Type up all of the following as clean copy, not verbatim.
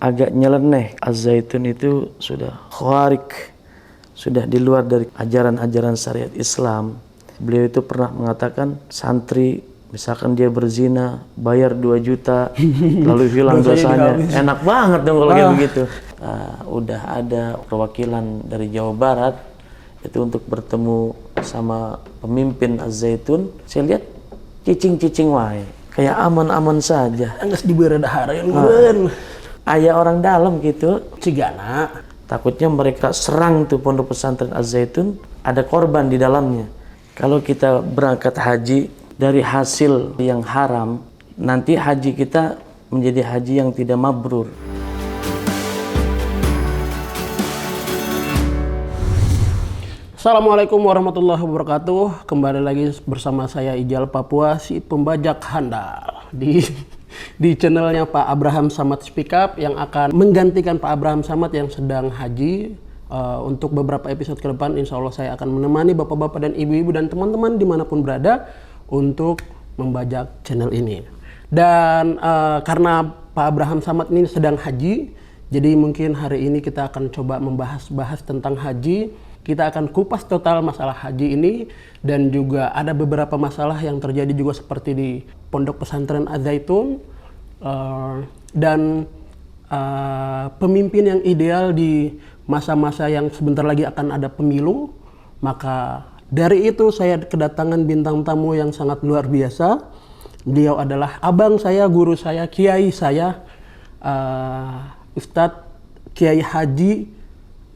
agak nyeleneh. Az-Zaitun itu sudah khawarik, sudah di luar dari ajaran-ajaran syariat Islam. Beliau itu pernah mengatakan santri misalkan dia berzina bayar 2 juta lalu hilang dosanya. Enak banget dong kalau kayak begitu. Udah ada perwakilan dari Jawa Barat itu untuk bertemu sama pemimpin Az-Zaitun. Saya lihat cicing-cicing wae, kayak aman-aman saja. Anggas diberedahara yang Ayah orang dalam gitu. Cigana. Takutnya mereka serang tuh pondok pesantren Az-Zaitun, ada korban di dalamnya. Kalau kita berangkat haji dari hasil yang haram, nanti haji kita menjadi haji yang tidak mabrur. Assalamualaikum warahmatullahi wabarakatuh. Kembali lagi bersama saya Ijal Papua, si pembajak handal di channelnya Pak Abraham Samad Speak Up yang akan menggantikan Pak Abraham Samad yang sedang haji. Untuk beberapa episode ke depan, insya Allah saya akan menemani bapak-bapak dan ibu-ibu dan teman-teman dimanapun berada untuk membajak channel ini. Dan karena Pak Abraham Samad ini sedang haji, jadi mungkin hari ini kita akan coba membahas tentang haji. Kita akan kupas total masalah haji ini, dan juga ada beberapa masalah yang terjadi juga seperti di Pondok Pesantren Az-Zaitun, dan pemimpin yang ideal di masa-masa yang sebentar lagi akan ada pemilu. Maka dari itu saya kedatangan bintang tamu yang sangat luar biasa. Beliau adalah abang saya, guru saya, kiai saya, Ustadz Kiai Haji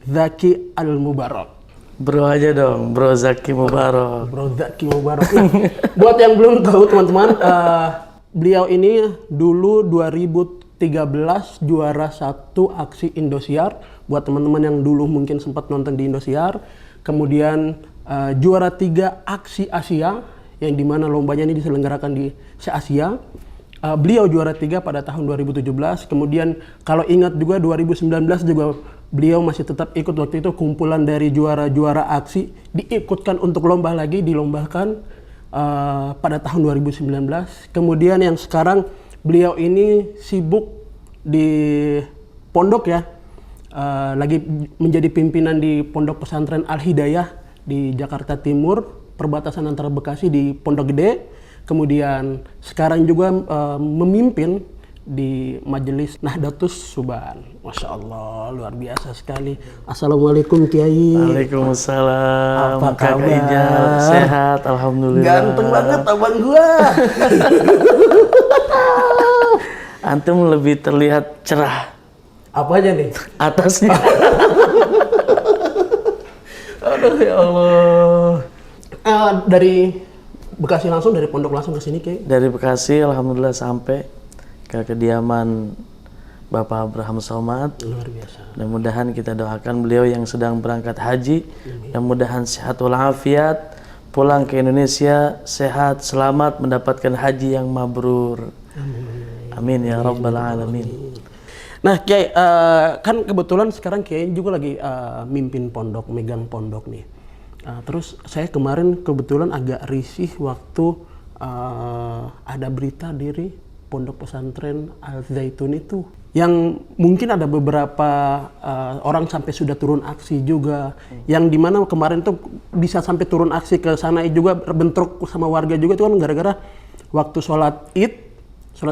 Zaki Al-Mubarak. Bro aja dong, Bro Zaki Mubarak. Bro Zaki Mubarak. Nah, buat yang belum tahu teman-teman, beliau ini dulu 2013 juara 1 aksi Indosiar. Buat teman-teman yang dulu mungkin sempat nonton di Indosiar. Kemudian juara 3 aksi Asia, yang dimana lombanya ini diselenggarakan di se-Asia. Beliau juara 3 pada tahun 2017. Kemudian kalau ingat juga 2019 juga beliau masih tetap ikut waktu itu kumpulan dari juara-juara aksi, diikutkan untuk lomba lagi, dilombakan pada tahun 2019. Kemudian yang sekarang beliau ini sibuk di pondok ya, lagi menjadi pimpinan di Pondok Pesantren Al-Hidayah di Jakarta Timur, perbatasan antara Bekasi di Pondok Gede. Kemudian sekarang juga memimpin di Majelis Nahdlatus Suban. Masya Allah, luar biasa sekali. Assalamualaikum Kiai. Waalaikumsalam. Apa kabar? Ijal, sehat, alhamdulillah. Ganteng banget abang gua. Antum lebih terlihat cerah. Apa aja nih? Atasnya. Aduh ya Allah. Dari Bekasi langsung, dari pondok langsung ke sini Kiai? Dari Bekasi, alhamdulillah sampai ke kediaman Bapak Abraham Samad. Luar biasa. Mudah-mudahan kita doakan beliau yang sedang berangkat haji, mudah-mudahan sehat walafiat, pulang ke Indonesia sehat, selamat, mendapatkan haji yang mabrur. Amin ya rabbal alamin. Nah Kiai, kan kebetulan sekarang Kiai juga lagi mimpin pondok, megang pondok nih. Terus saya kemarin kebetulan agak risih waktu ada berita dari Pondok Pesantren Al-Zaitun itu, yang mungkin ada beberapa orang sampai sudah turun aksi juga, yang dimana kemarin tuh bisa sampai turun aksi ke sana juga, bentrok sama warga juga, itu kan gara-gara waktu sholat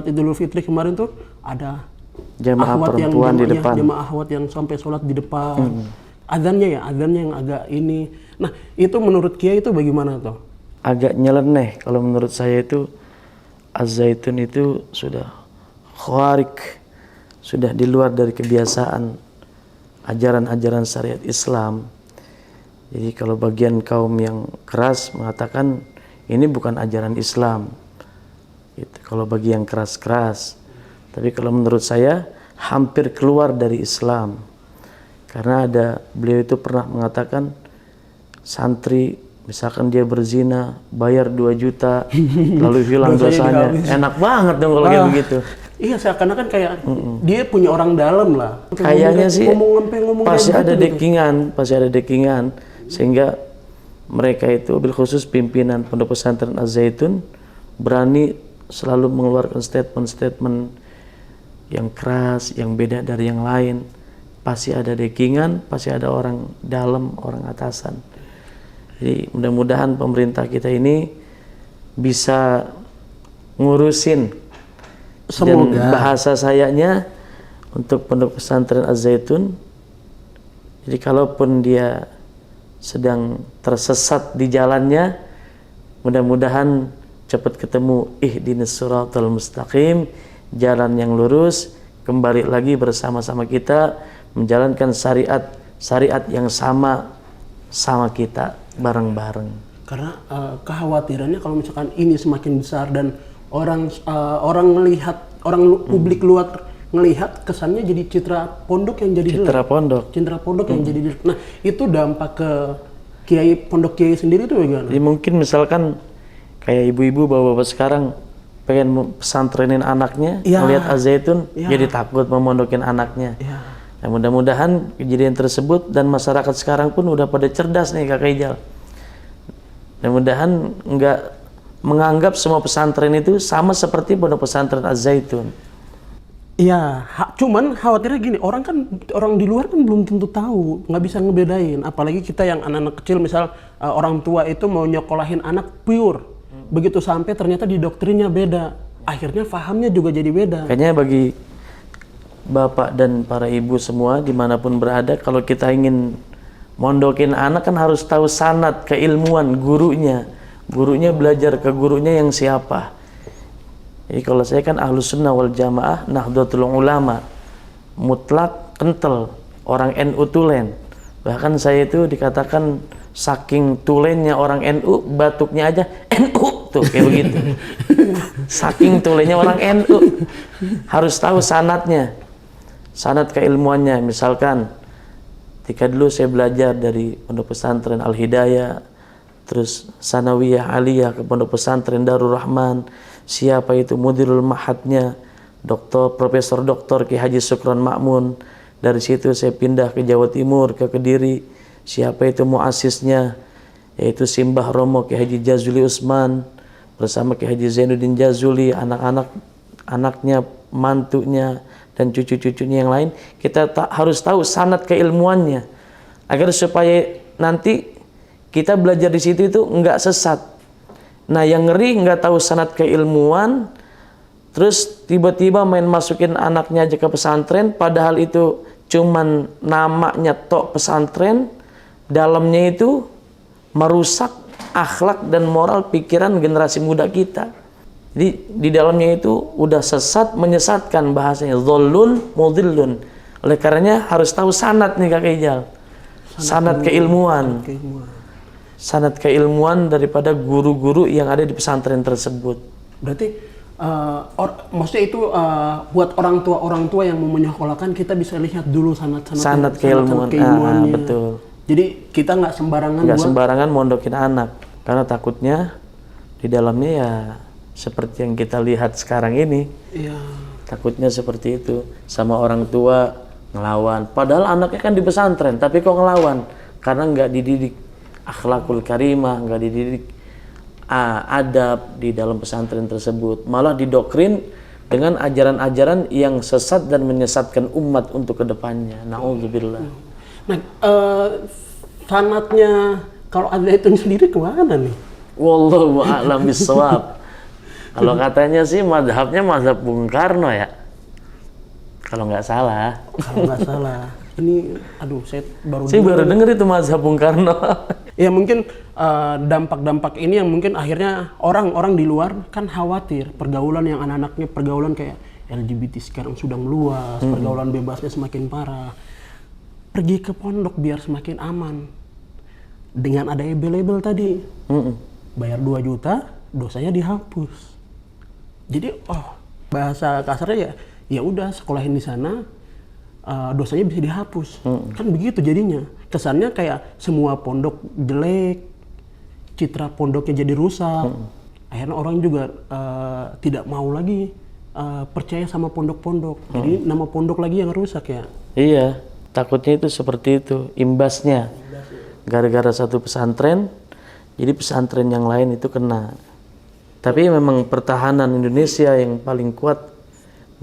Idul Fitri kemarin tuh ada jamaah perempuan di depan, jamaah ahwat yang sampai sholat di depan. Azannya yang agak ini. Nah itu menurut Kiai itu bagaimana tuh? Agak nyeleneh. Kalau menurut saya itu Az-Zaitun itu sudah khawarik, sudah di luar dari kebiasaan ajaran-ajaran syariat Islam. Jadi kalau bagian kaum yang keras mengatakan ini bukan ajaran Islam, gitu. Kalau bagi yang keras-keras, tapi kalau menurut saya hampir keluar dari Islam, karena beliau itu pernah mengatakan santri misalkan dia berzina bayar 2 juta lalu hilang dosanya. Enak banget dong kalau kayak begitu. Iya, seakan-akan kayak dia punya orang dalam lah. Kayaknya sih ngomong pasti ada gitu. pasti ada dekingan, sehingga mereka itu bil khusus pimpinan Pondok Pesantren Az-Zaitun berani selalu mengeluarkan statement-statement yang keras, yang beda dari yang lain. Pasti ada dekingan, pasti ada orang dalam, orang atasan. Jadi mudah-mudahan pemerintah kita ini bisa ngurusin. Semoga. Dan bahasa sayanya untuk pondok pesantren Az-Zaitun, jadi kalaupun dia sedang tersesat di jalannya, mudah-mudahan cepat ketemu ihdinas siratal mustaqim, jalan yang lurus, kembali lagi bersama-sama kita menjalankan syariat yang sama kita bareng-bareng. Karena kekhawatirannya kalau misalkan ini semakin besar dan orang melihat, publik luar ngelihat, kesannya jadi citra pondok yang jadi Citra jelek. pondok. Citra pondok yang jadi jelek. Nah, itu dampak ke kiai, pondok kiai sendiri itu bagaimana? Jadi mungkin misalkan kayak ibu-ibu bapak-bapak sekarang pengen pesantrenin anaknya, melihat Az-Zaitun, jadi takut memondokin anaknya. Nah, mudah-mudahan kejadian tersebut dan masyarakat sekarang pun udah pada cerdas nih Kak Ijal. Mudah-mudahan nggak menganggap semua pesantren itu sama seperti pondok pesantren Az-Zaitun. Iya, cuman khawatirnya gini, orang di luar kan belum tentu tahu, nggak bisa ngebedain. Apalagi kita yang anak-anak kecil, misal orang tua itu mau nyokolahin anak pure, begitu sampai ternyata didoktrinnya beda, akhirnya pahamnya juga jadi beda. Kayaknya bagi bapak dan para ibu semua dimanapun berada, kalau kita ingin mondokin anak kan harus tahu sanad keilmuan gurunya belajar ke gurunya yang siapa. Jadi kalau saya kan Ahlus Sunnah wal Jamaah, Nahdlatul Ulama, mutlak kental, orang NU tulen. Bahkan saya itu dikatakan saking tulennya orang NU, batuknya aja NU tuh kayak begitu. Saking tulennya orang NU, harus tahu sanadnya, sanad keilmuannya. Misalkan ketika dulu saya belajar dari pondok pesantren Al Hidayah, terus Sanawiyah Aliyah ke pondok pesantren Darul Rahman, siapa itu mudirul mahadnya, Profesor Dr. Ki Haji Sukron Ma'mun. Dari situ saya pindah ke Jawa Timur, ke Kediri, siapa itu muasisnya, yaitu Simbah Romo Ki Haji Jazuli Usman bersama Ki Haji Zainuddin Jazuli, anaknya, mantunya, dan cucu-cucunya yang lain. Kita harus tahu sanad keilmuannya agar supaya nanti kita belajar di situ itu enggak sesat. Nah, yang ngeri nggak tahu sanad keilmuan, terus tiba-tiba main masukin anaknya aja ke pesantren, padahal itu cuman namanya tok pesantren, dalamnya itu merusak akhlak dan moral pikiran generasi muda kita. Jadi di dalamnya itu udah sesat, menyesatkan, bahasanya dzallun mudhillun. Oleh karenanya harus tahu sanad nih Kak Ijal. Sanad keilmuan. Sanad keilmuan daripada guru-guru yang ada di pesantren tersebut. Berarti maksudnya itu buat orang tua yang mau menyekolahkan, kita bisa lihat dulu sanad keilmuannya. Betul. Jadi kita nggak sembarangan mondokin anak, karena takutnya di dalamnya ya seperti yang kita lihat sekarang ini. Iya. Takutnya seperti itu, sama orang tua ngelawan, padahal anaknya kan di pesantren, tapi kok ngelawan karena nggak dididik akhlakul karimah, nggak dididik adab di dalam pesantren tersebut, malah didoktrin dengan ajaran-ajaran yang sesat dan menyesatkan umat untuk kedepannya. Na'udzubillah. Nah, sanadnya kalau Az-Zaitun sendiri kemana nih? Wallahu a'lam bishawab. Kalau katanya sih mazhabnya mazhab Bung Karno ya, kalau nggak salah. Kalau nggak salah. Ini, aduh, saya baru denger itu mazhab Bung Karno. Ya mungkin dampak-dampak ini yang mungkin akhirnya orang-orang di luar kan khawatir pergaulan yang anak-anaknya, pergaulan kayak LGBT sekarang sudah meluas, pergaulan bebasnya semakin parah. Pergi ke pondok biar semakin aman. Dengan ada label tadi, bayar 2 juta, dosanya dihapus. Jadi, bahasa kasarnya ya udah sekolahin di sana, dosanya bisa dihapus. Kan begitu jadinya. Kesannya kayak semua pondok jelek, citra pondoknya jadi rusak. Akhirnya orang juga tidak mau lagi percaya sama pondok-pondok. Jadi nama pondok lagi yang rusak ya. Iya, takutnya itu seperti itu, imbasnya. Gara-gara satu pesantren, jadi pesantren yang lain itu kena. Tapi memang pertahanan Indonesia yang paling kuat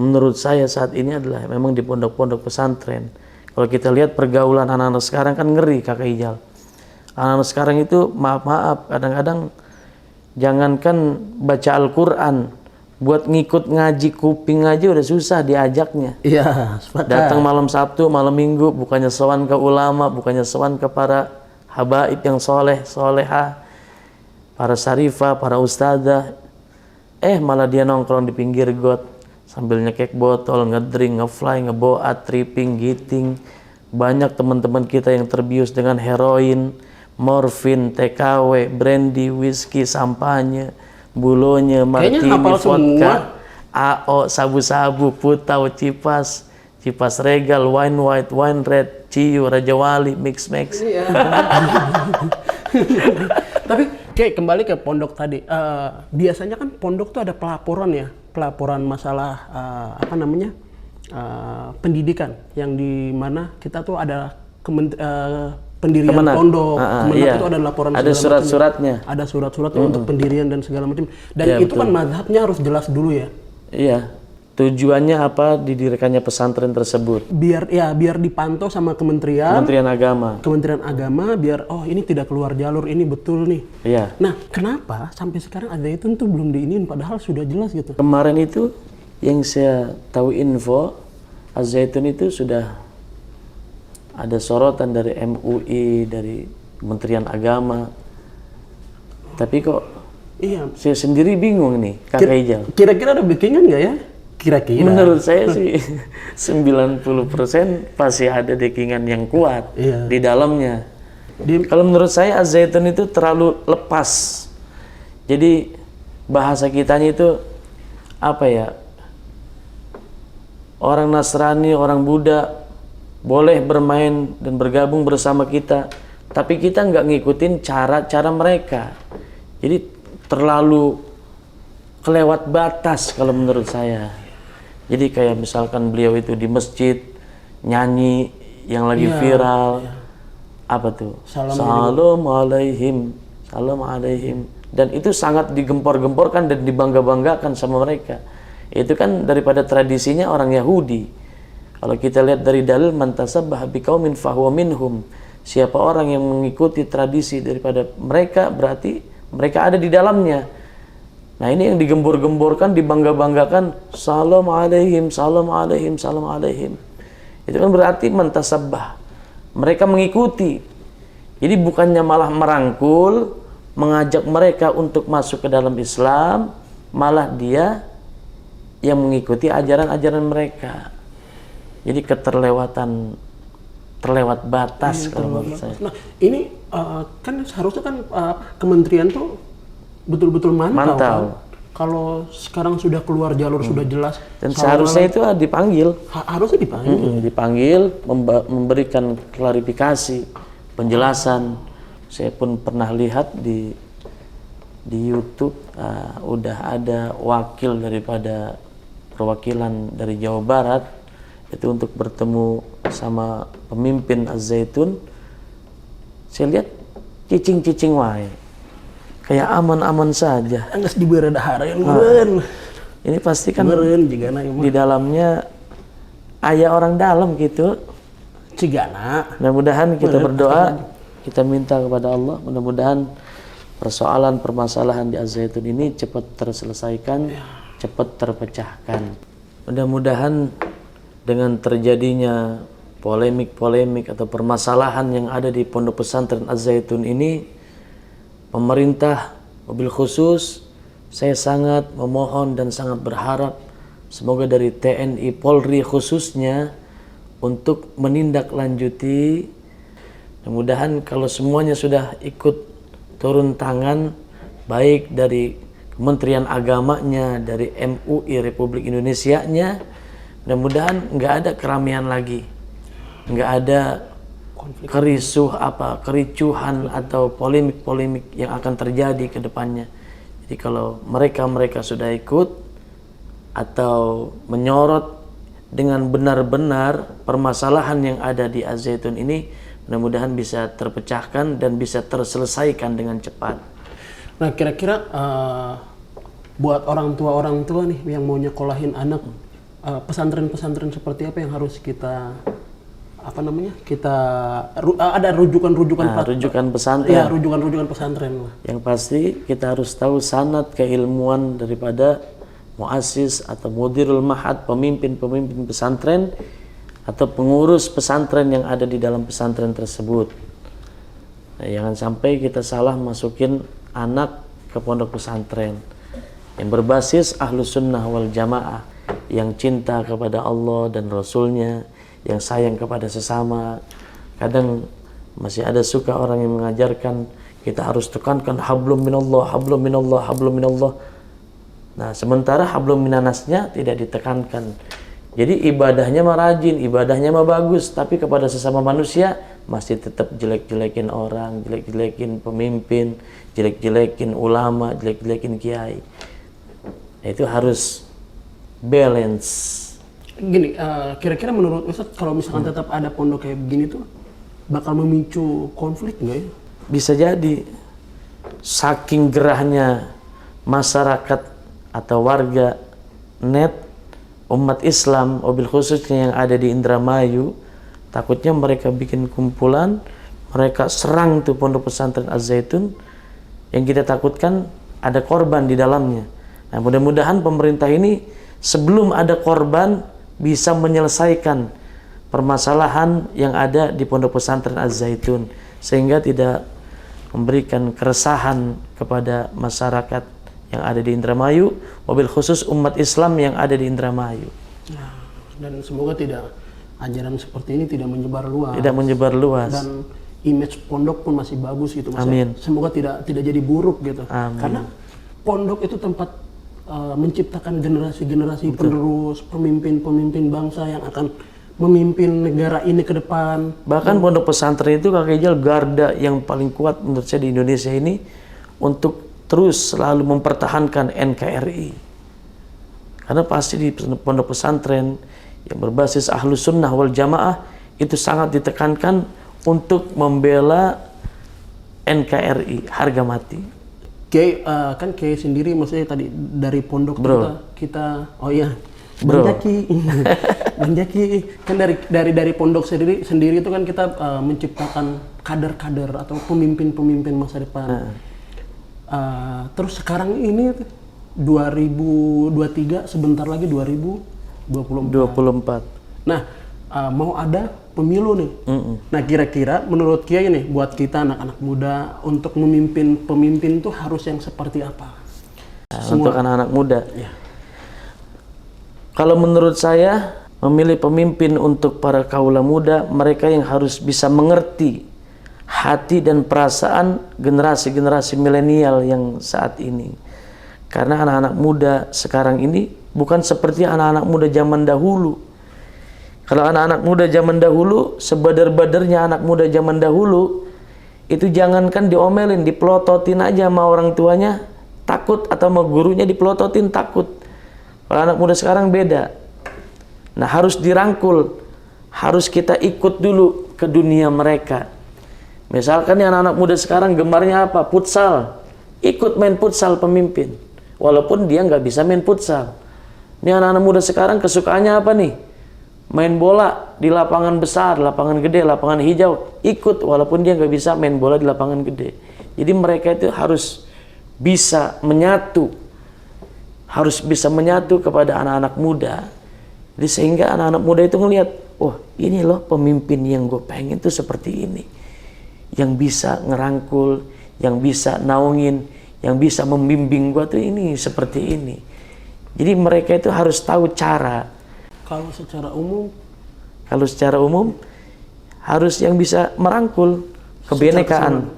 menurut saya saat ini adalah memang di pondok-pondok pesantren. Kalau kita lihat pergaulan anak-anak sekarang kan ngeri, Kakak Ijal. Anak-anak sekarang itu maaf-maaf kadang-kadang jangankan baca Al-Quran, buat ngikut ngaji kuping aja udah susah diajaknya. Iya, sepakat. Datang malam Sabtu, malam Minggu, bukannya sowan ke ulama, bukannya sowan ke para habaib yang soleh, soleha, para syarifah, para ustadzah. Malah dia nongkrong di pinggir got sambil nyekek botol, ngedrink, ngefly, ngeboat, tripping, giting. Banyak teman-teman kita yang terbius dengan heroin, morfin, TKW, brandy, whisky, sampanye, bulonya, martini, vodka, AO, sabu-sabu, putau, cipas, cipas regal, wine white, wine red, ciu, raja wali, mix. Iya. Tapi kayak kembali ke pondok tadi, biasanya kan pondok tuh ada pelaporan ya, pelaporan masalah pendidikan, yang di mana kita tuh ada pendirian pondok, iya. itu ada laporan, ada surat-suratnya, ada surat-suratnya untuk pendirian dan segala macam. Dan ya, itu betul. kan mazhabnya harus jelas dulu ya. Iya. Tujuannya apa didirikannya pesantren tersebut? Biar dipantau sama Kementerian Agama, biar ini tidak keluar jalur, ini betul nih. Iya. Nah, kenapa sampai sekarang Az-Zaitun tuh belum diinin padahal sudah jelas gitu? Kemarin itu yang saya tahu info, Az-Zaitun itu sudah ada sorotan dari MUI, dari Kementerian Agama. Tapi kok saya sendiri bingung nih, Kakak Ijal. Kira-kira ada backingan nggak ya? Kira-kira. Menurut saya sih 90% pasti ada backingan yang kuat di dalamnya. Kalau menurut saya Az-Zaitun itu terlalu lepas. Jadi bahasa kitanya itu apa ya? Orang Nasrani, orang Buddha boleh bermain dan bergabung bersama kita, tapi kita nggak ngikutin cara-cara mereka. Jadi terlalu kelewat batas kalau menurut saya. Jadi kayak misalkan beliau itu di masjid nyanyi yang lagi viral, apa tuh? Salam alaihim, dan itu sangat digempor-gemporkan dan dibangga-banggakan sama mereka. Itu kan daripada tradisinya orang Yahudi. Kalau kita lihat dari dalil man tasabbaha biqaumin fahuwa minhum, siapa orang yang mengikuti tradisi daripada mereka berarti mereka ada di dalamnya. Nah, ini yang digembor-gemborkan, dibangga-banggakan, salam alaihim. Itu kan berarti mentasabbah. Mereka mengikuti. Jadi bukannya malah merangkul, mengajak mereka untuk masuk ke dalam Islam, malah dia yang mengikuti ajaran-ajaran mereka. Jadi terlewat batas kalau menurut saya. Nah, ini kan seharusnya kan kementerian tuh betul-betul mantau. Kan? Kalau sekarang sudah keluar jalur, sudah jelas. Dan seharusnya itu dipanggil. Harusnya dipanggil. Dipanggil, memberikan klarifikasi, penjelasan. Saya pun pernah lihat di YouTube, udah ada wakil daripada perwakilan dari Jawa Barat itu untuk bertemu sama pemimpin Az-Zaitun. Saya lihat cicing-cicing wae. Kayak aman-aman saja. Anggas di beredahara yang meren. Ini pasti kan meren, di dalamnya ayah orang dalam gitu. Cigana. Mudah-mudahan kita berdoa, kita minta kepada Allah, mudah-mudahan permasalahan di Az-Zaitun ini cepat terselesaikan, cepat terpecahkan. Mudah-mudahan dengan terjadinya polemik-polemik atau permasalahan yang ada di Pondok Pesantren Az-Zaitun ini, pemerintah mobil khusus, saya sangat memohon dan sangat berharap semoga dari TNI Polri khususnya untuk menindaklanjuti. Mudah-mudahan kalau semuanya sudah ikut turun tangan, baik dari Kementerian Agamanya, dari MUI Republik Indonesianya, mudah-mudahan nggak ada keramaian lagi, nggak ada kericuhan atau polemik-polemik yang akan terjadi ke depannya. Jadi kalau mereka sudah ikut atau menyorot dengan benar-benar permasalahan yang ada di Az-Zaitun ini, mudah-mudahan bisa terpecahkan dan bisa terselesaikan dengan cepat. Nah, kira-kira buat orang tua nih yang mau nyekolahin anak pesantren-pesantren seperti apa yang harus kita ada rujukan-rujukan rujukan pesantren. Ya, rujukan-rujukan pesantren lah. Yang pasti kita harus tahu sanad keilmuan daripada muassis atau mudirul mahad, pemimpin-pemimpin pesantren atau pengurus pesantren yang ada di dalam pesantren tersebut. Nah, jangan sampai kita salah masukin anak ke pondok pesantren yang berbasis ahlus sunnah wal jamaah, yang cinta kepada Allah dan Rasulnya, yang sayang kepada sesama. Kadang masih ada suka orang yang mengajarkan kita harus tekankan hablum minallah, hablum minallah, hablum minallah. Nah, sementara hablum minanasnya tidak ditekankan. Jadi ibadahnya mah rajin, ibadahnya mah bagus, tapi kepada sesama manusia masih tetap jelek-jelekin orang, jelek-jelekin pemimpin, jelek-jelekin ulama, jelek-jelekin kiai. Nah, itu harus balance. Gini, kira-kira menurut Ustaz kalau misalkan tetap ada pondok kayak begini tuh bakal memicu konflik nggak ya? Bisa jadi saking gerahnya masyarakat atau warga net umat Islam, mobil khususnya yang ada di Indramayu, takutnya mereka bikin kumpulan, mereka serang tuh pondok pesantren Az-Zaitun, yang kita takutkan ada korban di dalamnya. Nah, mudah-mudahan pemerintah ini sebelum ada korban bisa menyelesaikan permasalahan yang ada di pondok pesantren Az-Zaitun, sehingga tidak memberikan keresahan kepada masyarakat yang ada di Indramayu, mobil khusus umat Islam yang ada di Indramayu. Nah, dan semoga ajaran seperti ini tidak menyebar luas. Tidak menyebar luas. Dan image pondok pun masih bagus gitu, Mas. Amin. Semoga tidak jadi buruk gitu. Amin. Karena pondok itu tempat menciptakan generasi-generasi penerus, pemimpin-pemimpin bangsa yang akan memimpin negara ini ke depan. Bahkan pondok pesantren itu Kak Ijal garda yang paling kuat menurut saya di Indonesia ini untuk terus selalu mempertahankan NKRI. Karena pasti di pondok pesantren yang berbasis ahlus sunnah wal jamaah itu sangat ditekankan untuk membela NKRI harga mati. Kiai, kan Kiai sendiri maksudnya tadi dari pondok kita oh iya Bro. Bang Jaki kan dari pondok sendiri itu kan kita menciptakan kader-kader atau pemimpin-pemimpin masa depan. Terus sekarang ini 2023, sebentar lagi 2024. Nah, mau ada pemilu nih. Nah, kira-kira menurut Kiai nih, buat kita anak-anak muda untuk memimpin pemimpin tuh harus yang seperti apa? Untuk anak-anak muda. Ya. Kalau menurut saya, memilih pemimpin untuk para kaula muda, mereka yang harus bisa mengerti hati dan perasaan generasi-generasi milenial yang saat ini. Karena anak-anak muda sekarang ini bukan seperti anak-anak muda zaman dahulu. Kalau anak-anak muda zaman dahulu, sebadar-badarnya anak muda zaman dahulu, itu jangankan diomelin, dipelototin aja sama orang tuanya, takut, atau sama gurunya dipelototin, takut. Kalau anak muda sekarang beda. Nah, harus dirangkul, harus kita ikut dulu ke dunia mereka. Misalkan nih anak-anak muda sekarang gemarnya apa? Futsal. Ikut main futsal pemimpin. Walaupun dia nggak bisa main futsal. Ini anak-anak muda sekarang kesukaannya apa nih? Main bola di lapangan besar, lapangan gede, lapangan hijau. Ikut walaupun dia nggak bisa main bola di lapangan gede. Jadi mereka itu harus bisa menyatu. Harus bisa menyatu kepada anak-anak muda. Jadi sehingga anak-anak muda itu ngelihat, oh ini loh pemimpin yang gue pengen tuh seperti ini. Yang bisa ngerangkul, yang bisa naungin, yang bisa membimbing gue tuh ini seperti ini. Jadi mereka itu harus tahu cara. Kalau secara umum harus yang bisa merangkul kebinekaan.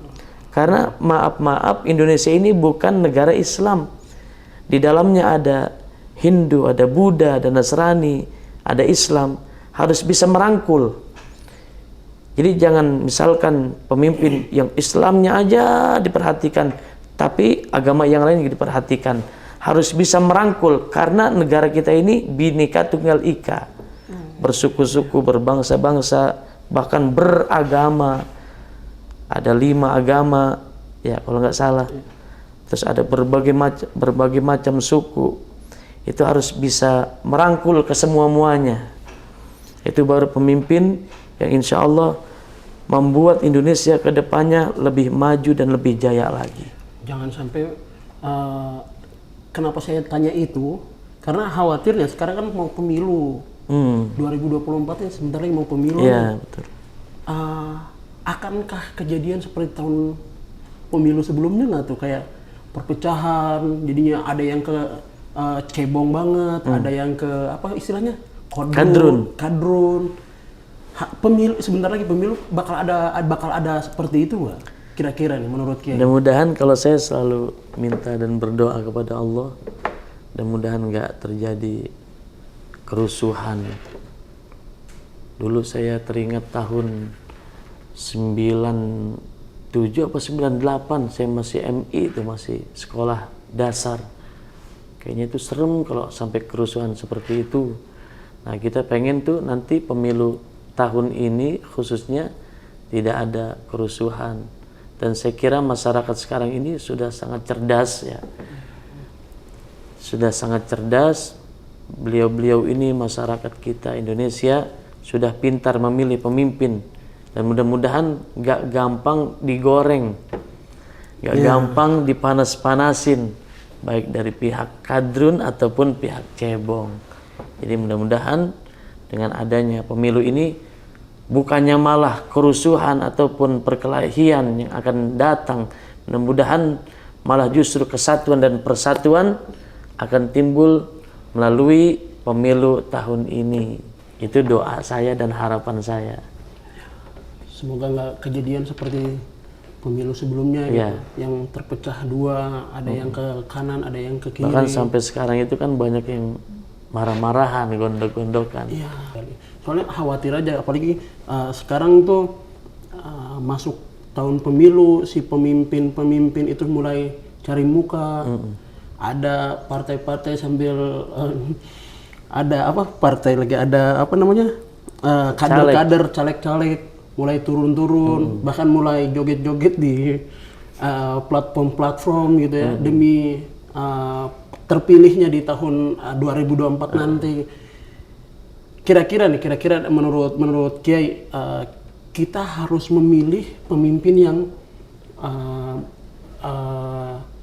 Karena maaf Indonesia ini bukan negara Islam. Di dalamnya ada Hindu, ada Buddha, ada Nasrani, ada Islam. Harus bisa merangkul. Jadi jangan misalkan pemimpin yang Islamnya aja diperhatikan, tapi agama yang lain juga diperhatikan. Harus bisa merangkul, karena negara kita ini Bhinneka Tunggal Ika. Bersuku-suku, berbangsa-bangsa, bahkan beragama. Ada 5 agama, ya kalau nggak salah. Terus ada berbagai macam suku. itu harus bisa merangkul ke semua-muanya. Itu baru pemimpin yang insya Allah membuat Indonesia ke depannya lebih maju dan lebih jaya lagi. Jangan sampai, kenapa saya tanya itu, karena khawatirnya sekarang kan mau pemilu. 2024 ya sebentar lagi mau pemilu. Iya, betul. Akankah kejadian seperti tahun pemilu sebelumnya nggak tuh, kayak perpecahan, jadinya ada yang ke cebong banget, ada yang ke apa istilahnya kadrun. Pemilu sebentar lagi pemilu bakal ada seperti itu nggak? Kira-kira nih menurut Kiai? Mudah-mudahan, kalau saya selalu minta dan berdoa kepada Allah, mudah-mudahan nggak terjadi kerusuhan. Dulu saya teringat tahun 97 apa 98, saya masih MI, itu masih sekolah dasar. Kayaknya itu serem kalau sampai kerusuhan seperti itu. Nah, kita pengen tuh nanti pemilu tahun ini khususnya tidak ada kerusuhan. Dan saya kira masyarakat sekarang ini sudah sangat cerdas ya. Sudah sangat cerdas. Beliau-beliau ini, masyarakat kita Indonesia sudah pintar memilih pemimpin, dan mudah-mudahan gak gampang digoreng, gak gampang dipanas-panasin, baik dari pihak kadrun ataupun pihak cebong. Jadi mudah-mudahan dengan adanya pemilu ini bukannya malah kerusuhan ataupun perkelahian yang akan datang, mudah-mudahan malah justru kesatuan dan persatuan akan timbul melalui pemilu tahun ini. Itu doa saya dan harapan saya. Semoga nggak kejadian seperti pemilu sebelumnya gitu, yang terpecah dua, ada yang ke kanan, ada yang ke kiri. Bahkan sampai sekarang itu kan banyak yang marah-marahan, gondok-gondokan. Iya. Soalnya khawatir aja, apalagi sekarang tuh masuk tahun pemilu, si pemimpin itu mulai cari muka. Ada partai-partai sambil ada apa partai lagi, ada apa namanya, kader-kader, caleg-caleg mulai turun-turun, bahkan mulai joget-joget di platform-platform gitu ya, demi terpilihnya di tahun 2024 nanti. Kira-kira menurut Kiai, kita harus memilih pemimpin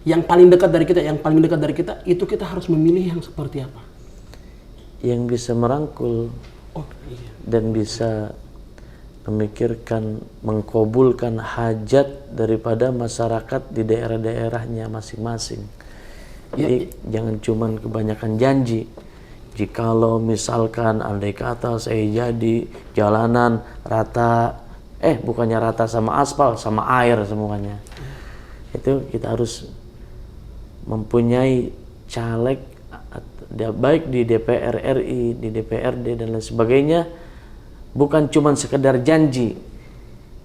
yang paling dekat dari kita, itu kita harus memilih yang seperti apa? Yang bisa merangkul dan bisa memikirkan, mengkabulkan hajat daripada masyarakat di daerah-daerahnya masing-masing. Jadi jangan cuman kebanyakan janji. Jikalau misalkan andai kata saya jadi jalanan rata, bukannya rata sama aspal, sama air semuanya. Itu kita harus mempunyai caleg, baik di DPR RI, di DPRD dan lain sebagainya, bukan cuma sekedar janji.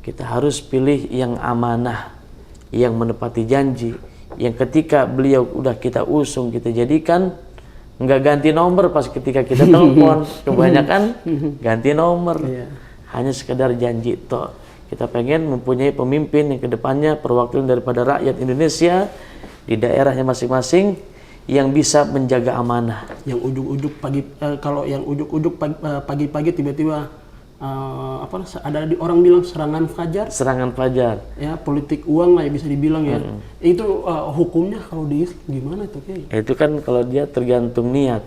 Kita harus pilih yang amanah, yang menepati janji, yang ketika beliau udah kita usung, kita jadikan, nggak ganti nomor pas ketika kita telepon. Kebanyakan ganti nomor, hanya sekedar janji toh. Kita pengen mempunyai pemimpin yang kedepannya perwakilan daripada rakyat Indonesia di daerahnya masing-masing, yang bisa menjaga amanah. Yang ujuk-ujuk pagi-pagi tiba-tiba ada orang bilang serangan fajar. Ya, politik uang lah ya bisa dibilang ya. Itu hukumnya kalau di Islam gimana itu Kiai? Itu kan kalau dia tergantung niat.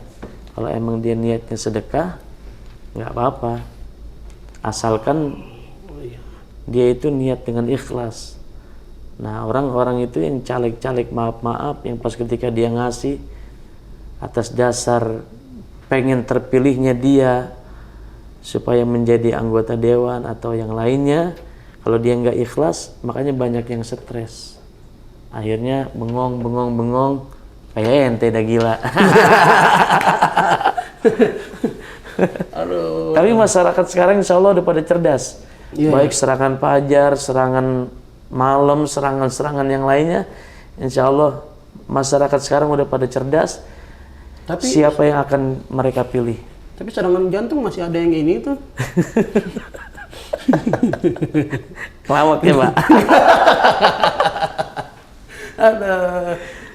Kalau emang dia niatnya sedekah, nggak apa-apa. Asalkan dia itu niat dengan ikhlas. Nah, orang-orang itu yang caleg-caleg maaf-maaf, yang pas ketika dia ngasih atas dasar pengen terpilihnya dia supaya menjadi anggota dewan atau yang lainnya, kalau dia nggak ikhlas, makanya banyak yang stres. Akhirnya bengong, kayak ente dah gila. Aduh. Tapi masyarakat sekarang insya Allah udah pada cerdas. Baik serangan fajar, serangan malam, serangan-serangan yang lainnya, insya Allah masyarakat sekarang udah pada cerdas. Tapi siapa yang akan mereka pilih? Tapi serangan jantung masih ada yang ini tuh. Kelawak ya Pak.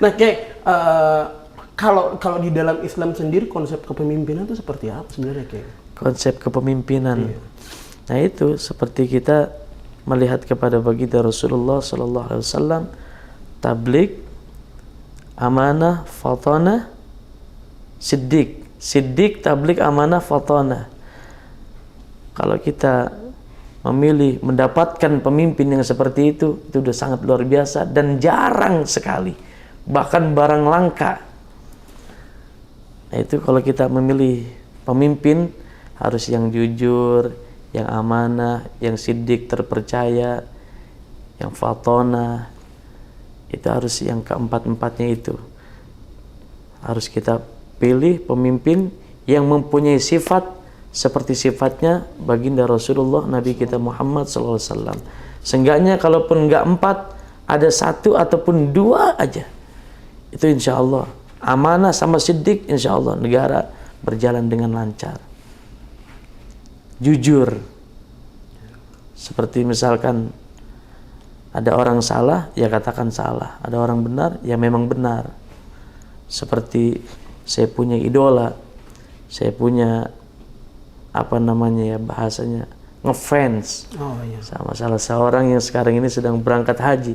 Nah Kiai, Kalau di dalam Islam sendiri konsep kepemimpinan itu seperti apa sebenarnya kayak? Konsep kepemimpinan. Iya. Nah itu seperti kita melihat kepada baginda Rasulullah Sallallahu Alaihi Wasallam, tabligh, amanah, fatanah, siddiq. Siddiq, tabligh, amanah, fatanah. Kalau kita memilih mendapatkan pemimpin yang seperti itu udah sangat luar biasa dan jarang sekali, bahkan barang langka. Nah, itu kalau kita memilih pemimpin harus yang jujur, yang amanah, yang siddiq, terpercaya, yang fatonah. Itu harus yang keempat-empatnya itu. Harus kita pilih pemimpin yang mempunyai sifat seperti sifatnya baginda Rasulullah Nabi kita Muhammad SAW. Seenggaknya kalaupun enggak 4, ada 1 ataupun 2 aja, itu insya Allah amanah sama siddiq, insya Allah negara berjalan dengan lancar. Jujur, seperti misalkan ada orang salah, ya katakan salah. Ada orang benar, ya memang benar. Seperti saya punya idola, saya punya bahasanya ngefans sama salah seorang yang sekarang ini sedang berangkat haji.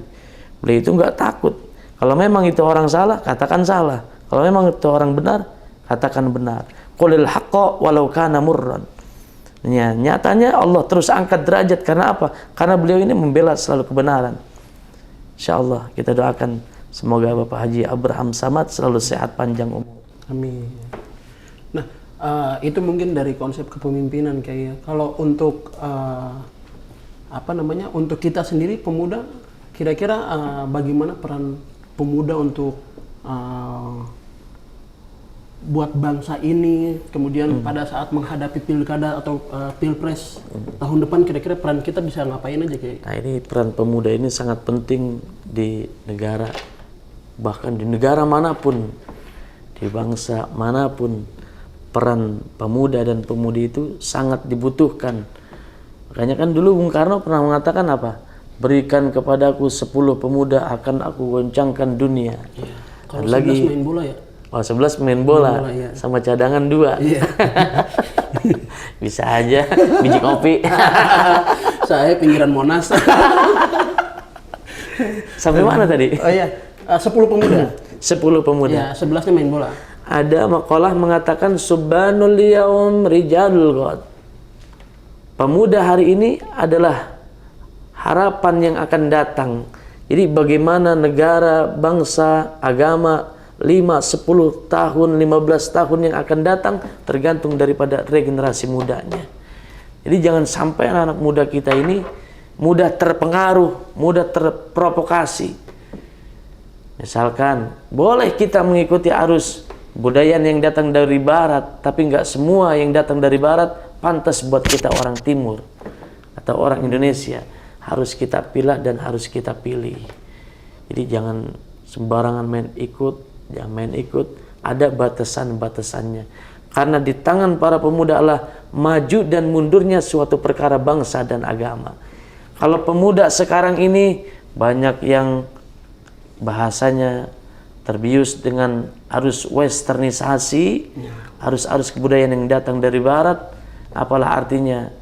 Beliau itu nggak takut. Kalau memang itu orang salah, katakan salah. Kalau memang itu orang benar, katakan benar. Qulil haqqa walau kana murran. Ya, nyatanya Allah terus angkat derajat karena apa? Karena beliau ini membela selalu kebenaran. Insyaallah kita doakan semoga Bapak Haji Abraham Samad selalu sehat panjang umur. Amin. Nah, itu mungkin dari konsep kepemimpinan kayaknya. Kalau untuk untuk kita sendiri pemuda, kira-kira bagaimana peran pemuda untuk buat bangsa ini, kemudian pada saat menghadapi pilkada atau pilpres tahun depan, kira-kira peran kita bisa ngapain aja kayak? Nah ini peran pemuda ini sangat penting di negara, bahkan di negara manapun, di bangsa manapun, peran pemuda dan pemudi itu sangat dibutuhkan. Makanya kan dulu Bung Karno pernah mengatakan apa? Berikan kepadaku 10 pemuda akan aku goncangkan dunia. Iya. Kalau lagi main bola ya? Oh 11 main bola ya. Sama cadangan 2. Iya. Bisa aja biji kopi. Saya pinggiran Monas. Sampai mana tadi? Oh iya, 10 pemuda. 10 pemuda. Ya, 11-nya main bola. Ada makalah mengatakan subhanul yaum rijalul ghad. Pemuda hari ini adalah harapan yang akan datang. Jadi bagaimana negara, bangsa, agama 5, 10 tahun, 15 tahun yang akan datang tergantung daripada regenerasi mudanya. Jadi jangan sampai anak-anak muda kita ini mudah terpengaruh, mudah terprovokasi. Misalkan boleh kita mengikuti arus budaya yang datang dari barat, tapi nggak semua yang datang dari barat pantas buat kita orang timur atau orang Indonesia. Harus kita pilih dan harus kita pilih. Jadi jangan sembarangan main ikut. Jangan main ikut, ada batasan-batasannya. Karena di tangan para pemuda lah maju dan mundurnya suatu perkara bangsa dan agama. Kalau pemuda sekarang ini banyak yang bahasanya terbius dengan arus westernisasi, arus kebudayaan yang datang dari barat, apalah artinya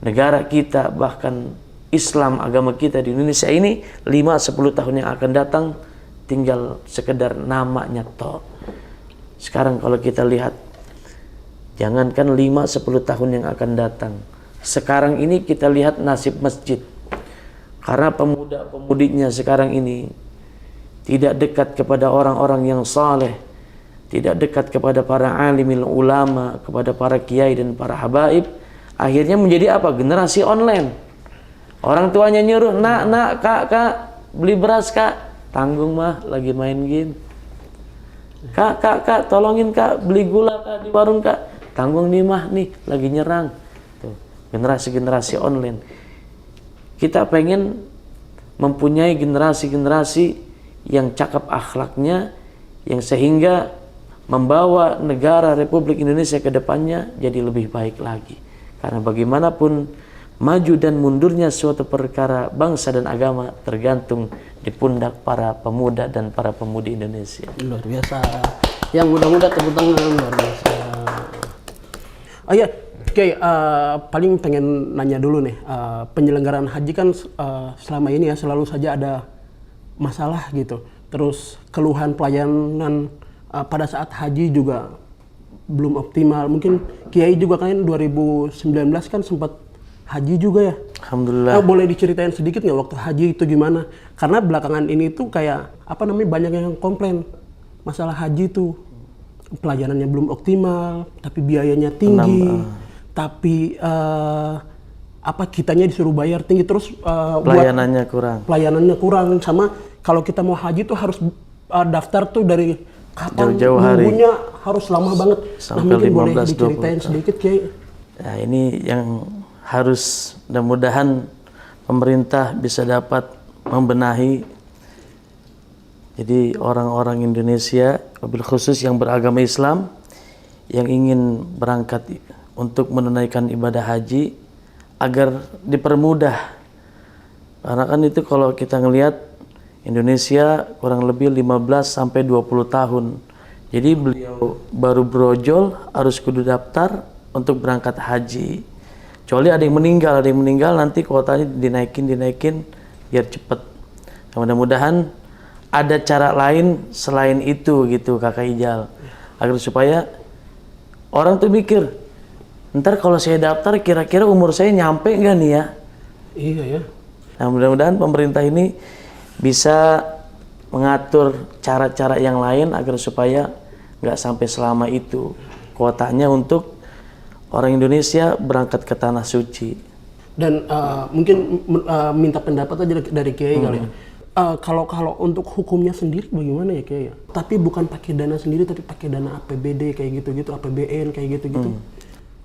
negara kita, bahkan Islam, agama kita di Indonesia ini 5-10 tahun yang akan datang tinggal sekedar namanya toh. Sekarang kalau kita lihat, jangankan 5-10 tahun yang akan datang, sekarang ini kita lihat nasib masjid. Karena pemuda-pemudinya sekarang ini tidak dekat kepada orang-orang yang saleh, tidak dekat kepada para alimil ulama, kepada para kiai dan para habaib, akhirnya menjadi apa? Generasi online. Orang tuanya nyuruh, nak, kak, beli beras kak. Tanggung mah lagi main game. Kak, tolongin kak, beli gula kak di warung kak. Tanggung nih mah nih lagi nyerang. Tuh, generasi-generasi online. Kita pengen mempunyai generasi-generasi yang cakap akhlaknya, yang sehingga membawa negara Republik Indonesia ke depannya jadi lebih baik lagi. Karena bagaimanapun maju dan mundurnya suatu perkara bangsa dan agama tergantung di pundak para pemuda dan para pemudi Indonesia. Luar biasa. Yang muda-muda tepuk tangan luar biasa. Oh iya, oke, paling pengen nanya dulu nih, penyelenggaraan haji kan selama ini ya selalu saja ada masalah gitu. Terus keluhan pelayanan pada saat haji juga belum optimal. Mungkin Kiai juga kan 2019 kan sempat haji juga ya. Alhamdulillah. Boleh diceritain sedikit nggak waktu haji itu gimana? Karena belakangan ini tuh kayak apa namanya banyak yang komplain masalah haji tuh pelayanannya belum optimal, tapi biayanya tinggi, tapi apa kitanya disuruh bayar tinggi terus Pelayanannya kurang sama kalau kita mau haji tuh harus daftar tuh dari kapan jauh-jauh hari. nunggunya harus lama banget. Sampai mungkin boleh 15-20 diceritain sedikit Kiai. Ya, ini yang harus mudah-mudahan pemerintah bisa dapat membenahi. Jadi orang-orang Indonesia, wabil khusus yang beragama Islam, yang ingin berangkat untuk menunaikan ibadah haji, agar dipermudah. Karena kan itu kalau kita ngelihat Indonesia kurang lebih 15 sampai 20 tahun. Jadi beliau baru brojol harus kudu daftar untuk berangkat haji. Kecuali ada yang meninggal nanti kuotanya dinaikin biar cepet. Mudah-mudahan ada cara lain selain itu gitu Kakak Ijal, agar supaya orang tuh mikir, ntar kalau saya daftar kira-kira umur saya nyampe nggak nih ya? Iya ya. Nah mudah-mudahan pemerintah ini bisa mengatur cara-cara yang lain agar supaya nggak sampai selama itu kuotanya untuk orang Indonesia berangkat ke tanah suci. Dan mungkin minta pendapat aja dari Kiai kali ya. Kalau untuk hukumnya sendiri bagaimana ya Kiai? Tapi bukan pakai dana sendiri, tapi pakai dana APBD kayak gitu-gitu, APBN kayak gitu-gitu.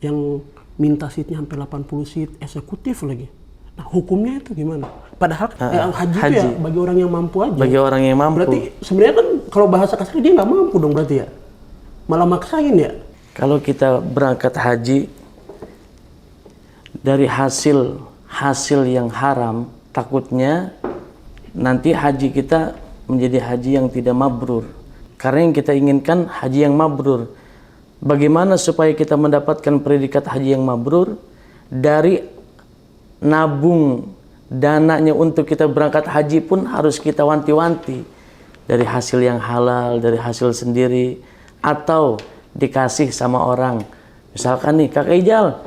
Yang minta seatnya sampai 80 seat, eksekutif lagi. Nah hukumnya itu gimana? Padahal haji itu ya bagi orang yang mampu aja. Bagi orang yang mampu. Berarti sebenarnya kan kalau bahasa kasar dia nggak mampu dong berarti ya? Malah maksain ya? Kalau kita berangkat haji dari hasil yang haram, takutnya nanti haji kita menjadi haji yang tidak mabrur. Karena yang kita inginkan haji yang mabrur. Bagaimana supaya kita mendapatkan predikat haji yang mabrur? Dari nabung dananya untuk kita berangkat haji pun harus kita wanti-wanti. Dari hasil yang halal, dari hasil sendiri, atau dikasih sama orang. Misalkan nih, Kakak Ijal,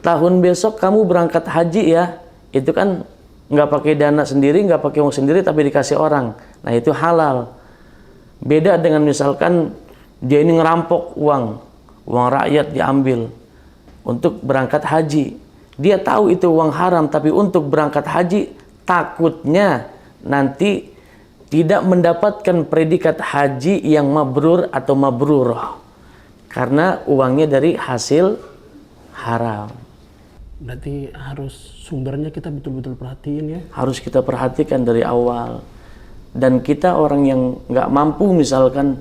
tahun besok kamu berangkat haji ya. Itu kan nggak pakai dana sendiri, nggak pakai uang sendiri, tapi dikasih orang. Nah itu halal. Beda dengan misalkan dia ini ngerampok uang rakyat diambil untuk berangkat haji. Dia tahu itu uang haram, tapi untuk berangkat haji takutnya nanti tidak mendapatkan predikat haji yang mabrur atau mabrurah. Karena uangnya dari hasil haram. Berarti harus sumbernya kita betul-betul perhatiin ya. Harus kita perhatikan dari awal. Dan kita orang yang nggak mampu misalkan,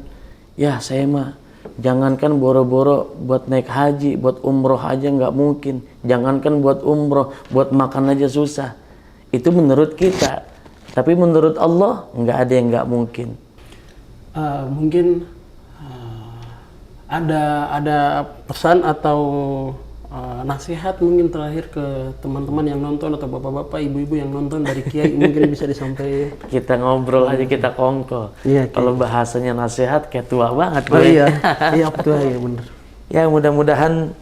ya saya mah jangankan boro-boro buat naik haji, buat umroh aja nggak mungkin. Jangankan buat umroh, buat makan aja susah. Itu menurut kita. Tapi menurut Allah nggak ada yang nggak mungkin. Mungkin ada pesan atau nasihat mungkin terakhir ke teman-teman yang nonton atau bapak-bapak, ibu-ibu yang nonton dari Kiai mungkin bisa disampaikan. Kita ngobrol aja, kita kongko. Iya, kalau bahasanya nasihat kayak tua banget. Oh iya, iya tua ya bener. Ya mudah-mudahan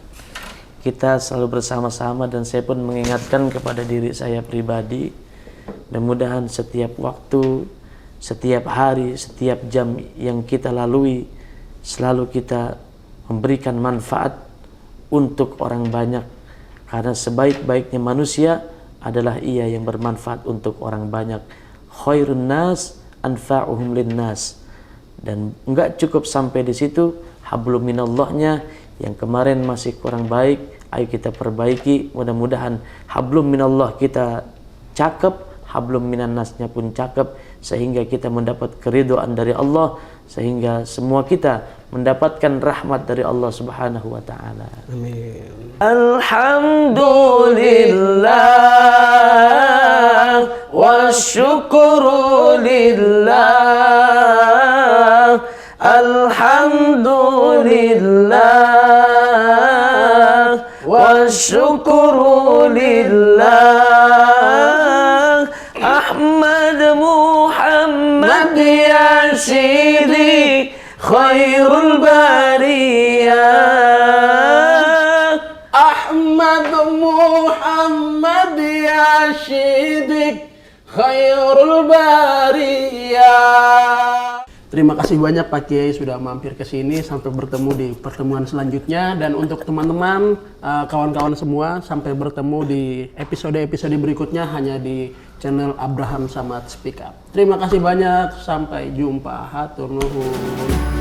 kita selalu bersama-sama dan saya pun mengingatkan kepada diri saya pribadi. Mudah-mudahan setiap waktu, setiap hari, setiap jam yang kita lalui selalu kita memberikan manfaat untuk orang banyak, karena sebaik-baiknya manusia adalah ia yang bermanfaat untuk orang banyak. Khairun nas anfa'uhum linnas. Dan enggak cukup sampai di situ, hablum minallahnya yang kemarin masih kurang baik, ayo kita perbaiki. Mudah-mudahan hablum minallah kita cakep, hablum minan nasnya pun cakep, sehingga kita mendapat keridhaan dari Allah, sehingga semua kita mendapatkan rahmat dari Allah Subhanahu wa taala. Amin. Alhamdulillah wasyukru lillah. Alhamdulillah Allah, Ahmad Muhammad ya Sidi, khairul bariyah. Ahmad Muhammad ya Syidik khairul bariyah. Terima kasih banyak Pak Kiai sudah mampir ke sini. Sampai bertemu di pertemuan selanjutnya. Dan untuk teman-teman, kawan-kawan semua, sampai bertemu di episode-episode berikutnya hanya di channel Abraham Samad Speak Up. Terima kasih banyak. Sampai jumpa. Hatur nuhun.